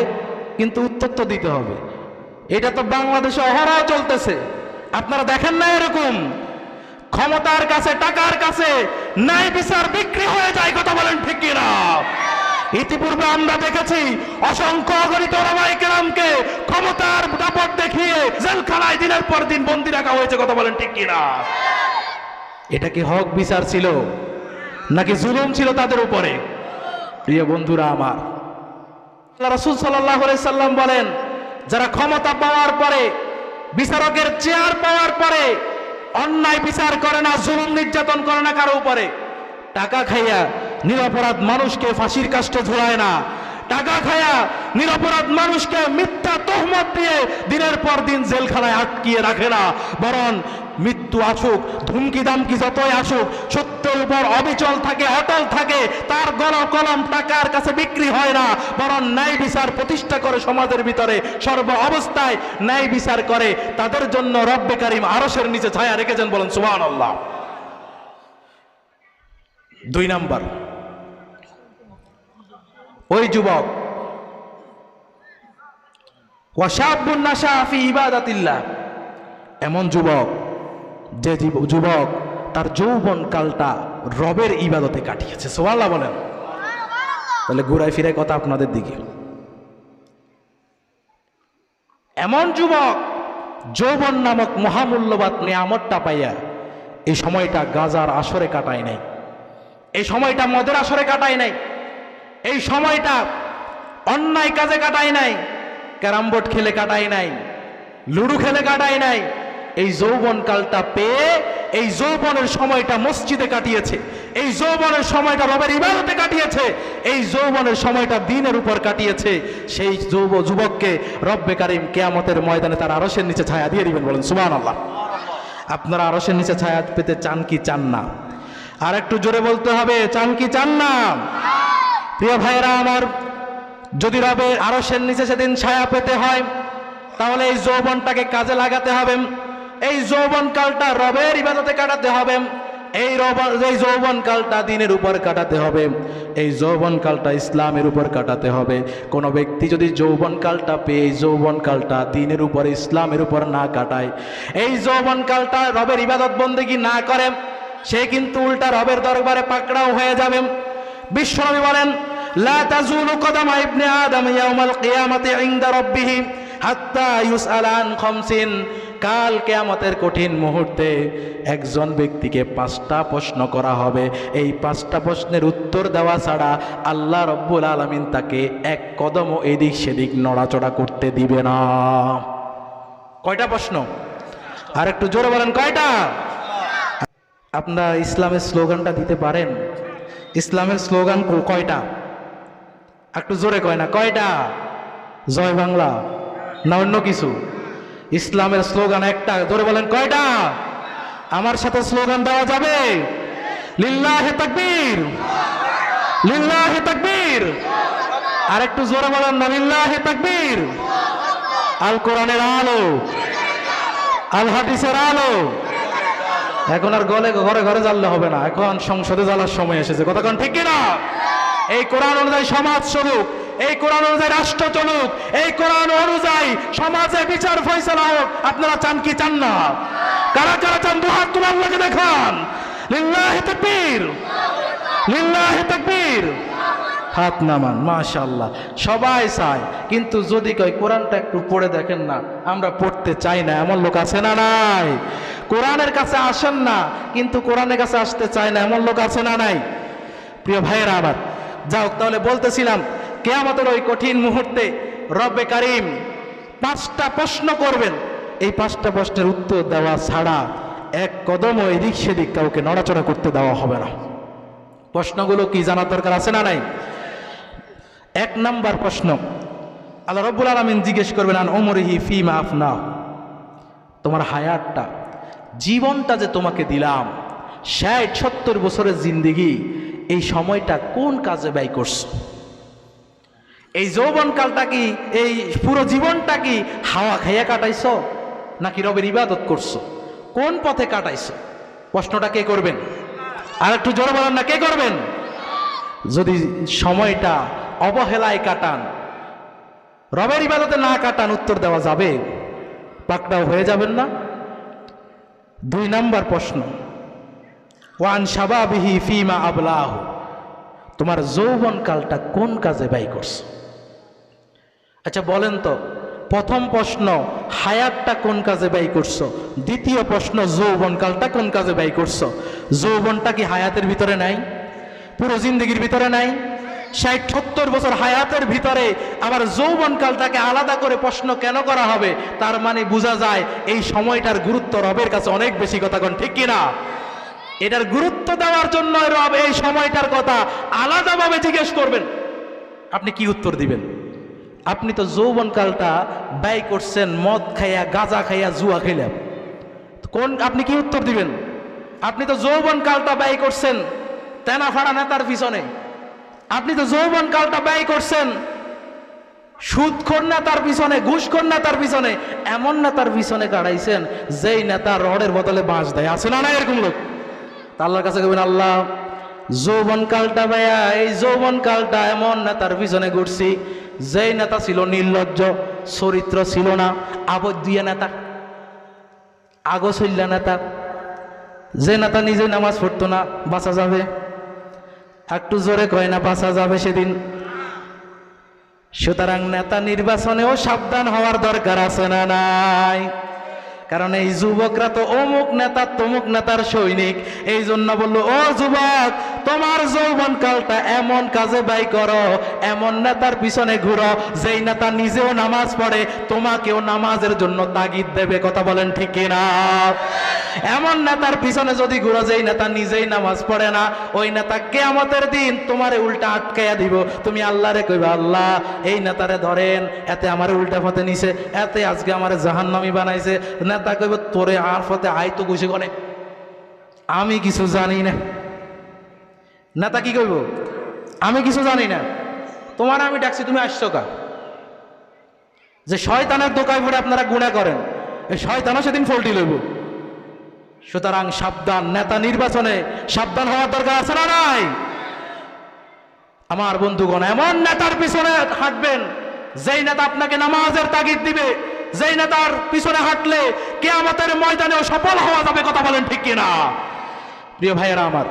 কিন্তু উত্তর তো দিতে হবে। এটা তো বাংলাদেশে অহরহ চলতেছে, আপনারা দেখেন না? এরকম ক্ষমতার কাছে, টাকার কাছে ন্যায় বিচার বিক্রি হয়ে যায়। কথা বলেন ঠিক কিনা? ইতিপূর্বে আমরা দেখেছি অসংখ্য অগণিত ওলামায়ে কেরামকে ক্ষমতার দাপট দেখিয়ে জেলখানায় দিনের পর দিন বন্দী রাখা হয়েছে। কথা বলেন ঠিক কিনা? এটা কি হক বিচার ছিল নাকি জুলুম ছিল তাদের উপরে? প্রিয় বন্ধুরা আমার, রাসূল সাল্লাল্লাহু আলাইহি সাল্লাম বলেন, যারা ক্ষমতা পাওয়ার পরে, বিচারকের চেয়ার পাওয়ার পরে অন্যায় বিচার করে না, জুলুম নির্যাতন করে না কারো উপরে, টাকা খাইয়া নিরপরাধ মানুষকে ফাঁসির কাস্টে ঝুলায় না, টাকা খায়া নিরপরাধ মানুষকে মিথ্যা তহমত দিয়ে দিনের পর দিন জেলখানায় আটকিয়ে রাখে না, বরং মৃত্যু আসুক, ধুমকি দামকি যতই আসুক, সত্যের উপর অবিচল থাকে, অটল থাকে, তার কলম টাকার কাছে বিক্রি হয় না, বরং ন্যায় বিচার প্রতিষ্ঠা করে সমাজের ভিতরে সর্ব অবস্থায় ন্যায় বিচার করে। তাদের জন্য রব্বে কারীম আরশের নিচে ছায়া রেখেছেন। বলেন সুবহানাল্লাহ। 2 নাম্বার, ওই যুবক ওয়াশাবুন নাশা ফি ইবাদাতিল্লাহ, এমন যুবক যে যুবক তার যৌবন কালটা রবের ইবাদতে কাটিয়েছে। সুবহানাল্লাহ বলেন। তাহলে ঘুরাই ফিরে কথা আপনাদের দিকে, এমন যুবক যৌবন নামক মহামূল্যবান নিয়ামতটা পাইয়া এই সময়টা গাজার আসরে কাটায় নাই, এই সময়টা মদের আসরে কাটায় নাই, এই সময়টা অন্যায় কাজে কাটায় নাই, ক্যারাম বোর্ড খেলে কাটায় নাই, লুডু খেলে কাটায় নাই। এই যৌবন কালটা পেয়ে এই যৌবনের সময়টা মসজিদে কাটিয়েছে, এই যৌবনের সময়টা রবের ইবাদতে কাটিয়েছে, এই যৌবনের সময়টা দ্বীনের উপর কাটিয়েছে। সেই যুবককে রব্বে কারীম কিয়ামতের ময়দানে তার আরশের নিচে ছায়া দিয়ে দিবেন। বলেন সুবহানাল্লাহ। আপনারা আরশের নিচে ছায়া পেতে চান কি চান না? আর একটু জোরে বলতে হবে, চান কি চান না? প্রিয় ভাইরা আমার, যদি রবের আরশের নিচে সেদিন ছায়া পেতে হয়, তাহলে এই যৌবনটাকে কাজে লাগাতে হবে, এই যৌবন কালটা রবের ইবাদতে কাটাতে হবে, এই যৌবন কালটা দ্বীনের উপর কাটাতে হবে, এই যৌবন কালটা ইসলামের উপর কাটাতে হবে। কোনো ব্যক্তি যদি যৌবন কালটা পেয়ে এই যৌবন কালটা দ্বীনের উপর, ইসলামের উপর না কাটায়, এই যৌবন কালটা রবের ইবাদত বন্দেগী না করে, সে কিন্তু উল্টা রবের দরবারে পাকড়াও হয়ে যাবে। বিশ্বনবী বলেন, লা তাজুলু কদামা ইবনে আদম ইয়াউমাল কিয়ামাতি ইনদা রাব্বিহি হাত্তা ইউসআলা আন খামসিন। কাল কিয়ামতের কঠিন মুহূর্তে একজন ব্যক্তিকে 5টা প্রশ্ন করা হবে, এই 5টা প্রশ্নের উত্তর দেওয়া ছাড়া আল্লাহ রব্বুল আলামিন তাকে এক কদমও এদিক সেদিক নড়াচড়া করতে দিবে না। কয়টা প্রশ্ন? আর একটু জোরে বলেন, কয়টা? আপনারা ইসলামের স্লোগানটা দিতে পারেন? ইসলামের স্লোগান কয়টা? একটু জোরে কয় না, কয়টা? জয় বাংলা না অন্য কিছু? ইসলামের স্লোগান একটা, জোরে বলেন কয়টা? আমার সাথে স্লোগান দেওয়া যাবে? লিল্লাহে তাকবীর, লিল্লাহে তাকবীর। আর একটু জোরে বলেন না, লিল্লাহে তাকবীর। আল কোরআনের আলো, আল হাদিসের আলো। এখন আর ঘরে ঘরে জ্বাললে হবে না, এখন সংসদে জ্বালার সময় এসেছে। কথা কোন ঠিক কিনা? এই কোরআন অনুযায়ী সমাজ চলুক, এই কোরআন অনুযায়ী রাষ্ট্র চলুক, এই কোরআন অনুযায়ী সমাজে বিচার ফয়সালা হোক। আপনারা চান কি চান না? কারা কারা চান দুহাত তুলে আল্লাহকে দেখান। লিল্লাহি তাকবীর, লিল্লাহি তাকবীর। হাত নামান। মাশাআল্লাহ, সবাই চায়, কিন্তু যদি কই কোরআনটা একটু পড়ে দেখেন না, আমরা পড়তে চাই না, এমন লোক আছে না নাই? কোরআনের কাছে আসেন না, কিন্তু কোরআনের কাছে আসতে চায় না, এমন লোক আছে না নাই? প্রিয় ভাইয়েরা আমার, যাও তাহলে বলতেছিলাম, কিয়ামতের ওই কঠিন মুহূর্তে রব্বে কারীম 5টা প্রশ্ন করবেন। এই 5টা প্রশ্নের উত্তর দেওয়া ছাড়া এক কদমও এদিক সেদিক কাউকে নড়াচড়া করতে দেওয়া হবে না। প্রশ্নগুলো কি জানার দরকার আছে না নাই? 1 নাম্বার প্রশ্ন, আল্লাহ রাব্বুল আলামিন জিজ্ঞেস করবেন, আন উমরিহি ফীমা আফনাহু, তোমার হায়াতটা, জীবনটা যে তোমাকে দিলাম, 60-70 বছরের জিন্দেগি, এই সময়টা কোন কাজে ব্যয় করছো? এই যৌবনকালটা কি, এই পুরো জীবনটা কি হাওয়া খাইয়া কাটাইছো, নাকি রবের ইবাদত করছো? কোন পথে কাটাইছো? প্রশ্নটা কে করবেন? আর একটু জোরে বলেন না, কে করবেন? যদি সময়টা অবহেলায় কাটান, রবের ইবাদতে না কাটান, উত্তর দেওয়া যাবে? পাকড়াও হয়ে যাবেন না? 2 নাম্বার প্রশ্ন, ওয়ান শাবাবিহি ফীমা আবলাহু, তোমার যৌবনকালটা কোন কাজে ব্যয় করছো? আচ্ছা বলেন তো, প্রথম প্রশ্ন হায়াতটা কোন কাজে ব্যয় করছো, দ্বিতীয় প্রশ্ন যৌবনকালটা কোন কাজে ব্যয় করছো? যৌবনটা কি হায়াতের ভিতরে নাই? পুরো জিন্দগির ভিতরে নাই? 60-70 বছর হায়াতের ভিতরে আবার যৌবনকালটাকে আলাদা করে প্রশ্ন কেন করা হবে? তার মানে বোঝা যায় এই সময়টার গুরুত্ব রবের কাছে অনেক বেশি। কথা কোন ঠিক কিনা? এটার গুরুত্ব দেওয়ার জন্য রব এই সময়টার কথা আলাদাভাবে জিজ্ঞেস করবেন। আপনি কি উত্তর দিবেন? আপনি তো যৌবনকালটা ব্যয় করছেন মদ খাইয়া, গাঁজা খাইয়া, জুয়া খাইলাম, কোন আপনি কি উত্তর দিবেন? আপনি তো যৌবনকালটা ব্যয় করছেন তেনা ফাড়া নেতার পিছনে, আপনি তো যৌবনকালটা ব্যয় করছেন সুদখোর নেতার পিছনে, ঘুষখোর নেতার পিছনে, এমন নেতার পিছনে কাটাইছেন যেই নেতা রডের বদলে বাঁশ দেয়। আছে না না এরকম লোক? আল্লাহর কাছে কইবেন, আল্লাহ যৌবনকালটা ভাইয়া, এই যৌবনকালটা এমন নেতার পিছনে ঘুরছি যেই নেতা ছিল নির্লজ্জ, চরিত্র ছিল না, আবদ্ধিয়া নেতা, আগসল্যা নেতা, যে নেতা নিজে নামাজ পড়তো না। বাঁচা যাবে? একটু জোরে কয় না, বাঁচা যাবে সেদিন? সুতরাং নেতা নির্বাচনেও সাবধান হওয়ার দরকার আছে না নাই? কারণ এই যুবকরা তো অমুক নেতা তমুক নেতার সৈনিক। এই জন্য বললো, ও যুবক, তোমার যৌবনকালটা এমন কাজে ব্যয় করো, এমন নেতার পিছনে ঘুরো যেই নেতা নিজেও নামাজ পড়ে, তোমাকেও নামাজের জন্য তাগিদ দেবে। কথা বলেন ঠিক কিনা? এমন নেতার পিছনে যদি ঘুরো যেই নেতা নিজেই নামাজ পড়ে না, ওই নেতা কিয়ামতের দিন তোমারে উল্টা আটকাইয়া দিব। তুমি আল্লাহরে কইবা, আল্লাহ এই নেতারে ধরেন, এতে আমারে উল্টা পথে নিছে, এতে আজকে আমারে জাহান্নামী বানাইছে। নেতা কইব, তোরে আর পথে আই তো খুশি করে, আমি কিছু জানি না। নেতা কি কইব? আমি কিছু জানি না, তোমার আমি ডাকছি, তুমি আসছো কা? যে শয়তানের দোকায় পড়ে আপনারা গুনাহ করেন, এই শয়তানও সেদিন ফল্টি লইব। সুতরাং সাবধান, নেতা নির্বাচনে সাবধান হওয়ার দরকার আছে না নাই? আমার বন্ধুগণ, এমন নেতার পিছনে হাঁটবেন যেই নেতা আপনাকে নামাজের তাগিদ দিবে, যেই নেতার পিছনে হাঁটলে কিয়ামতের ময়দানেও সফল হওয়া যাবে। কথা বলেন ঠিক কিনা? প্রিয় ভাইয়েরা আমার,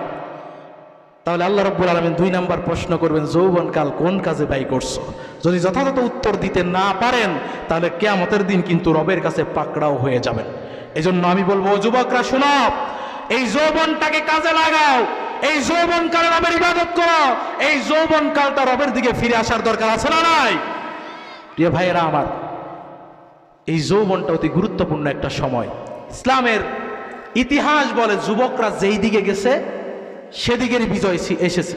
তাহলে আল্লাহ রাব্বুল আলামিন 2 নাম্বার প্রশ্ন করবেন, যৌবনকাল কোন কাজে ব্যয় করছো? যদি যথাযথ উত্তর দিতে না পারেন, তাহলে কিয়ামতের দিন কিন্তু রবের কাছে পাকড়াও হয়ে যাবেন। এই জন্য আমি বলবো, যুবকরা শোনো, এই যৌবনটাকে কাজে লাগাও, এই যৌবনকালে রবের ইবাদত করো, এই যৌবনকালটা রবের দিকে ফিরে আসার দরকার আছে না নাই? প্রিয় ভাইয়েরা আমার, এই যৌবনটা অতি গুরুত্বপূর্ণ একটা সময়। ইসলামের ইতিহাস বলে, যুবকরা যেই দিকে গেছে সেদিকের বিজয় এসেছে।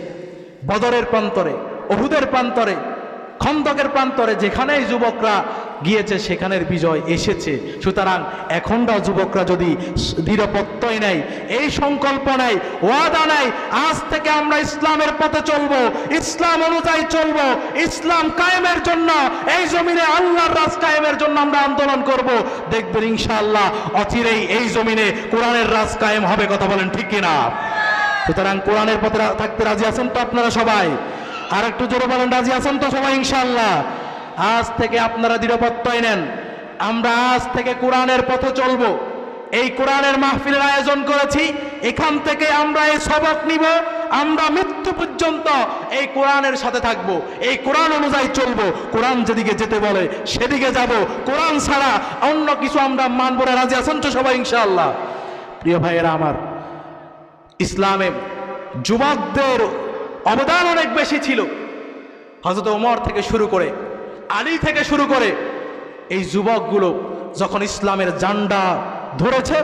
বদরের প্রান্তরে, উহুদের প্রান্তরে, খন্দকের প্রান্তরে, যেখানেই যুবকরা গিয়েছে, সেখানের বিজয় এসেছে। সুতরাং এখনকার যুবকরা যদি দৃঢ় প্রত্যয় নেয়, এই সংকল্প নেয়, ওয়াদা নেয়, আজ থেকে আমরা ইসলামের পথে চলবো, ইসলাম অনুযায়ী চলবো, ইসলাম কায়েমের জন্য, এই জমিনে আল্লাহর রাজ কায়েমের জন্য আমরা আন্দোলন করব, দেখবেন ইনশাআল্লাহ অচিরেই এই জমিনে কোরআনের রাজ কায়েম হবে। কথা বলেন ঠিক কিনা? সুতরাং কোরআনের পথে থাকতে রাজি আছেন তো আপনারা সবাই? আর একটু জোরে বলেন, রাজি আছেন তো সবাই ইনশাআল্লাহ? আজ থেকে আপনারা দৃঢ় প্রত্যয় নেন, আমরা আজ থেকে কোরআনের পথে চলবো। এই কোরআনের মাহফিলের আয়োজন করেছি, এখান থেকে আমরা এই সবক নিব, আমরা মৃত্যু পর্যন্ত এই কোরআনের সাথে থাকব, এই কোরআন অনুযায়ী চলবো, কোরআন যেদিকে যেতে বলে সেদিকে যাব, কোরআন ছাড়া অন্য কিছু আমরা মানব না। রাজি আছেন তো সবাই ইনশাআল্লাহ? প্রিয় ভাইয়েরা আমার, ইসলামে যুবকদের অবদান অনেক বেশি ছিল। হযরত ওমর থেকে শুরু করে, আলী থেকে শুরু করে, এই যুবকগুলো যখন ইসলামের ঝান্ডা ধরেছে,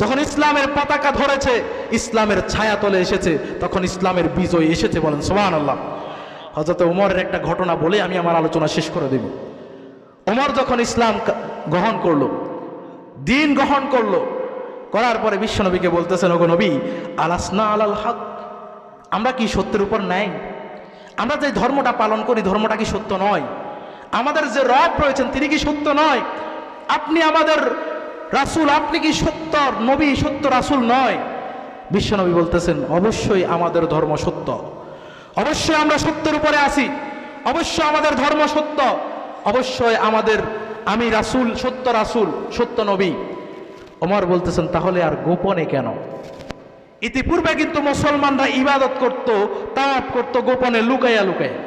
যখন ইসলামের পতাকা ধরেছে, ইসলামের ছায়া তলে এসেছে, তখন ইসলামের বিজয় এসেছে। বলেন সুবহানাল্লাহ। হযরত ওমরের একটা ঘটনা বলে আমি আমার আলোচনা শেষ করে দেব। ওমর যখন ইসলাম গ্রহণ করলো, দিন গ্রহণ করলো, করার পরে বিশ্বনবীকে বলতেছেন, ওগো নবী, আলাসনা আলাল হক, আমরা কি সত্যের উপর নাই? আমরা যে ধর্মটা পালন করি, ধর্মটা কি সত্য নয়? আমাদের যে রব রয়েছেন তিনি কি সত্য নয়? আপনি আমাদের রাসূল, আপনি কি সত্য নবী, সত্য রাসূল নয়? বিশ্বনবী বলতেছেন, অবশ্যই আমাদের ধর্ম সত্য, অবশ্যই আমরা সত্যের উপরে আছি, অবশ্যই আমাদের ধর্ম সত্য, অবশ্যই আমি রাসূল, সত্য রাসূল, সত্য নবী। ওমর বলতেছেন, তাহলে আর গোপনে কেন? ইতিপূর্বে কিন্তু মুসলমানরা ইবাদত করত, তাওয়াফ করত গোপনে, লুকাইয়া লুকাইয়া।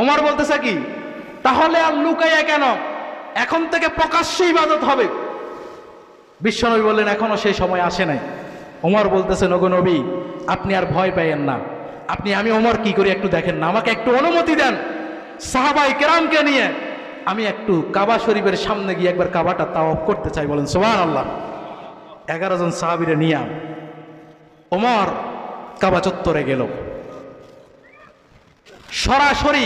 ওমর বলতেছে কি, তাহলে আর লুকাইয়া কেন? এখন থেকে প্রকাশ্যে ইবাদত হবে। বিশ্বনবী বললেন, এখনো সেই সময় আসে নাই। ওমর বলতেছেন, ওগো নবী, আপনি আর ভয় পাইয়েন না, আমি ওমর কি করি একটু দেখেন না, আমাকে একটু অনুমতি দেন, সাহাবায়ে কেরামকে নিয়ে আমি একটু কাবা শরীফের সামনে গিয়ে একবার কাবাটা তাওয়াফ করতে চাই। বলেন সুবহানাল্লাহ। 11 জন সাহাবীরে নিয়ে ওমর কাবা চত্বরে গেল, সরাসরি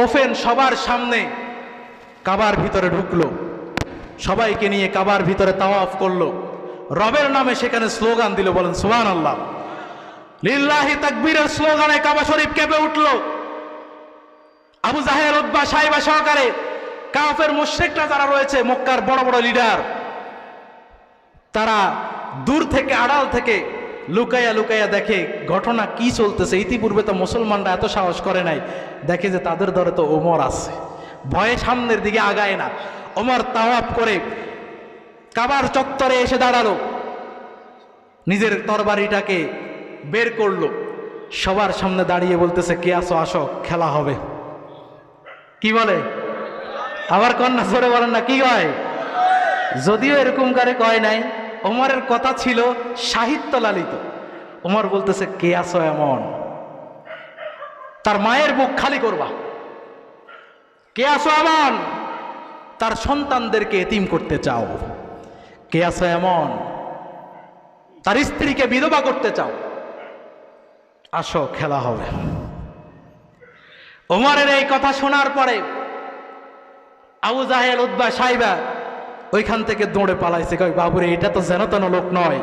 ওপেন সবার সামনে কাবার ভিতরে ঢুকলো, সবাইকে নিয়ে কাবার ভিতরে তাওয়াফ করলো, রবের নামে সেখানে স্লোগান দিল। বলেন সুবহানাল্লাহ। লিল্লাহি তাকবীরের স্লোগানে কাবা শরীফ কেঁপে উঠলো। আবু জাহেল, উতবা, সাইবা সহকারে কাফের মুশরিকরা যারা রয়েছে, মক্কার বড় বড় লিডার, তারা দূর থেকে, আড়াল থেকে লুকাইয়া লুকাইয়া দেখে ঘটনা কি চলতেছে। ইতিপূর্বে তো মুসলমানরা এত সাহস করে নাই, দেখে যে তাদের দরে তো ওমর আছে, ভয়ে সামনের দিকে আগায় না। ওমর তাওয়াফ করে কাবার চত্বরে এসে দাঁড়ালো, নিজের তরবারিটাকে বের করলো, সবার সামনে দাঁড়িয়ে বলতেছে, কে আসো, আসো, খেলা হবে। কি বলে? আবার কন্যা জোরে বলেন না, কি কয়? যদিও এরকম করে কয় নাই, ওমরের কথা ছিল সাহিত্য লালিত। ওমর বলতেছে, কে আসো এমন, তার মায়ের বুক খালি করবা, কে আসো এমন তার সন্তানদেরকে এতিম করতে চাও, কে আসো এমন তার স্ত্রীকে বিধবা করতে চাও, আসো খেলা হবে। ওমরের এই কথা শোনার পরে আবু জাহেল, উতবা, সাইবা ওইখান থেকে দৌড়ে পালাইছে, কই বাবুরে, এটা তো যেন তেন লোক নয়,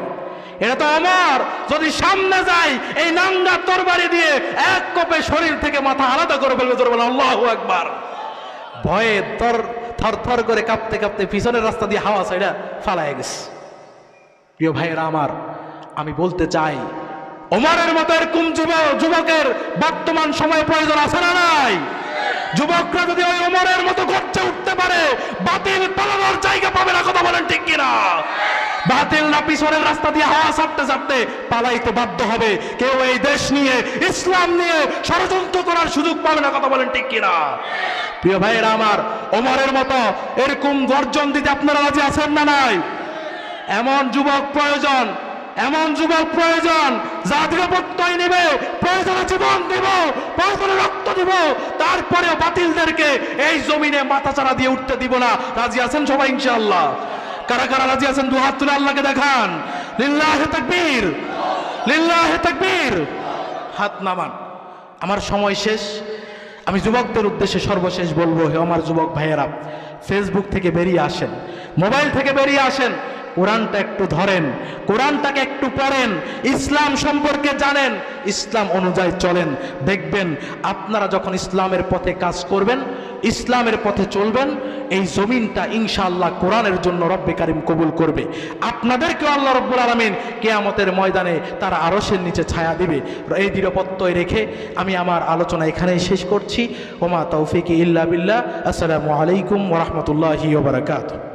এটা তো ওমর, যদি সামনে যায় এই নাঙ্গা তরবারি দিয়ে এক কোপে শরীর থেকে মাথা আলাদা করে ফেলবে। জোরে বলে আল্লাহু আকবার। ভয়ে থর থর করে কাঁপতে কাঁপতে পিছনের রাস্তা দিয়ে হাওয়া ছাইড়া ফালায় গেছে। প্রিয় ভাইয়েরা আমার, আমি বলতে চাই, ওমরের মতো এরকম যুবকের বর্তমান সময়ে প্রয়োজন আছে না নাই? যুবকরা যদি ওই ওমরের মতো গর্জে উঠতে পারে, বাতিল পালানোর জায়গা পাবে না। কথা বলেন ঠিক কিনা? বাতিল না পিছনের রাস্তা দিয়ে হাওয়া ছাড়তে ছাড়তে পালাইতে বাধ্য হবে। কেউ এই দেশ নিয়ে, ইসলাম নিয়ে ষড়যন্ত্র করার সুযোগ পাবে না। কথা বলেন ঠিক কিনা? প্রিয় ভাইয়েরা আমার, ওমরের মতো এরকম গর্জন দিতে আপনারা রাজি আছেন না নাই? এমন যুবক প্রয়োজন, এমন যুবক প্রয়োজন, যাদের প্রত্যয় নেবে, প্রয়োজনে জীবন দেব, প্রয়োজনে রক্ত দেব, তারপরেও বাতিলদেরকে এই জমিনে মাথাচাড়া দিয়ে উঠতে দিব না। রাজি আছেন সবাই ইনশাআল্লাহ? কারা কারা রাজি আছেন? দু হাত তুলে আল্লাহকে দেখান। লিল্লাহি তাকবীর, লিল্লাহি তাকবীর। হাত নামান। আমার সময় শেষ। আমি যুবকদের উদ্দেশ্যে সর্বশেষ বলবো, হে আমার যুবক ভাইয়েরা, ফেসবুক থেকে বেরিয়ে আসেন, মোবাইল থেকে বেরিয়ে আসেন, কোরআনটা একটু ধরেন, কোরআনটাকে একটু পড়েন, ইসলাম সম্পর্কে জানেন, ইসলাম অনুযায়ী চলেন। দেখবেন আপনারা যখন ইসলামের পথে কাজ করবেন, ইসলামের পথে চলবেন, এই জমিনটা ইনশাআল্লাহ কোরআনের জন্য রব্বে কারিম কবুল করবে। আপনাদেরকেও আল্লাহ রব্বুল আলামিন কিয়ামতের ময়দানে তার আরশের নিচে ছায়া দিবে। এই দৃঢ় প্রত্যয় রেখে আমি আমার আলোচনা এখানেই শেষ করছি। ওমা তৌফিক ইল্লা বিল্লাহ। আসসালামু আলাইকুম ওয়া রাহমাতুল্লাহি ওয়া বারাকাতুহু।